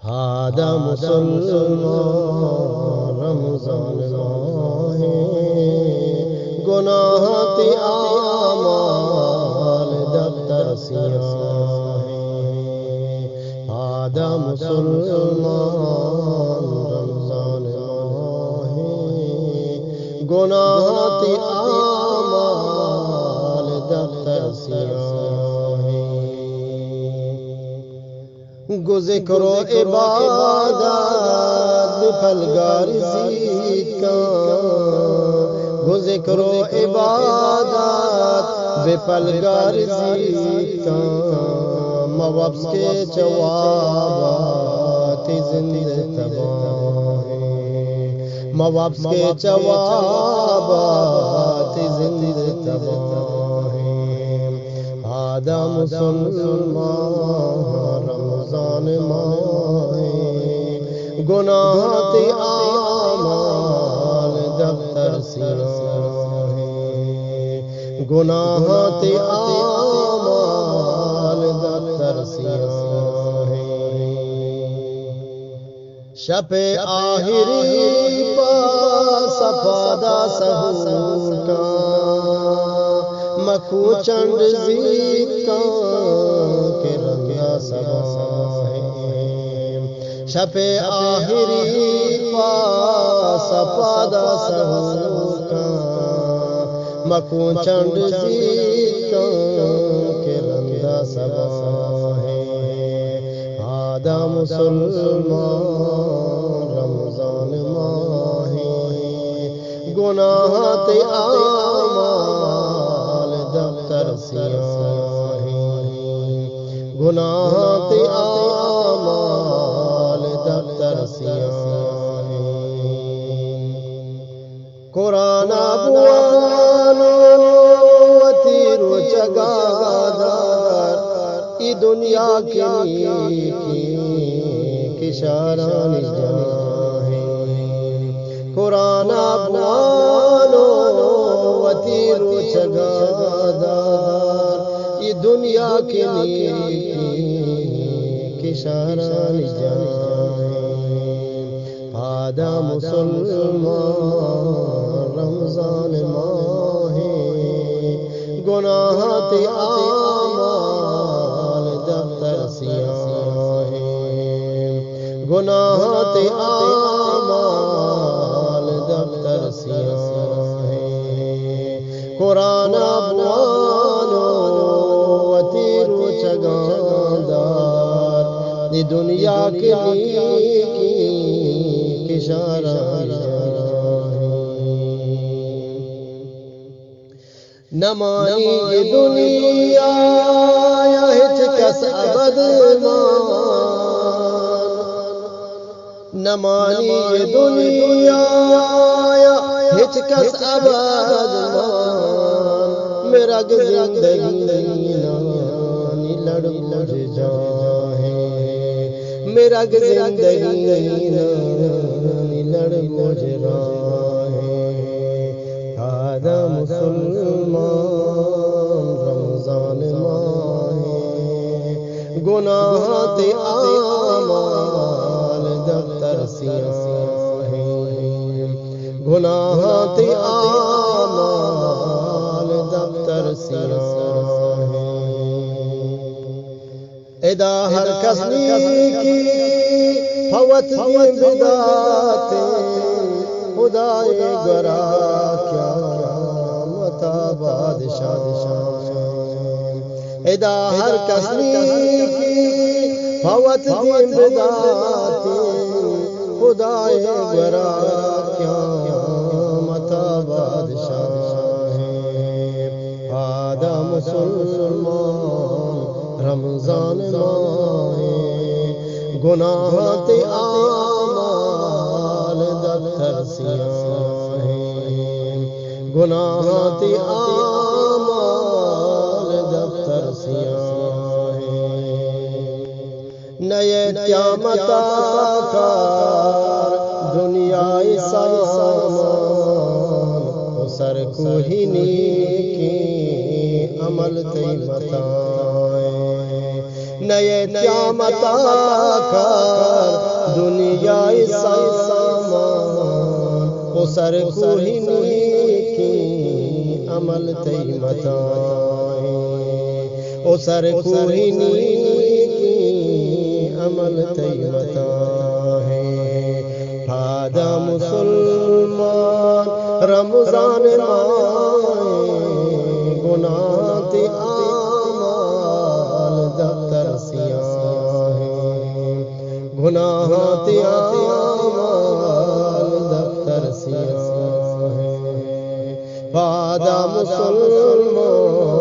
ہادہ مسلمان رمضان ماہ گناہ تی آمال دفتر سیاہ ہادہ مسلمان رمضان ماہ گناہ تی آمال دفتر سیاہ ذکر و عبادت بپلگار زید کا ذکر و عبادت بپلگار زید کا موابس کے چوابات زند تباہ موابس کے چوابات زند تباہ ہادہ مسلمان رمضان ماہ گناہ تی آمال دفتر سیاہ گناہ تی آمال دفتر سیاہ شب آخری پا صفادہ سحور کا مکھو چند زید کا کہ رنگا سباہ شب آخری پا صفادہ سحور کا مکھو چند زید کا کہ رنگا سباہ ہادہ مسلمان رمضان ماہ گناہ تی آمال دفتر سیاہ گناہ تی آمال دفتر سیاہ قرآن ابوانو وطیر و چگادار ای دنیا کی کشاران جاہ قرآن ابوانو وطیر و چگادار ای دنیا کی کشاران جاہ ہادہ مسلمان رمضان ماہ گناہ تی آمال دفتر سیاہ گناہ تی آمال دفتر سیاہ قرآن ابوانو وطیر و چگاندار دی دنیا کے کشاران نمانی دنیا یا ہچ کس ابد مان نمانی دنیا یا ہچ کس ابد مان میرا زندگی نانی لڑ مجھ جاہے میرا زندگی نانی لڑ مجھ راہے ہادہ مسلمان رمضان ماہ گناہ تی آمال دفتر سیاہ گناہ تی آمال دفتر سیاہ ادا ہر کس نیکی فوت دین بدات خدائے گرا کیا متا بادشاہ ادا ہر کس نیکی فوت دین بدات خدائے گرا کیا متا بادشاہ ہادہ مسلمان رمضان ماہ گناہ تی آمال دفتر سیاہ گناہ تی آمال دفتر سیاہ نئے قیامت کار دنیای سامان سر کوہی نیکی عمل تی بتائیں نئے قیامت کار سر کوہنی کی عمل تی متائیں او سر کوہنی کی عمل تی متائیں پھادا مسلمان رمضان مائیں گناہ تی آمال دفتر سیاہ گناہ تی آمال دفتر سیاہ پھادا مسلمان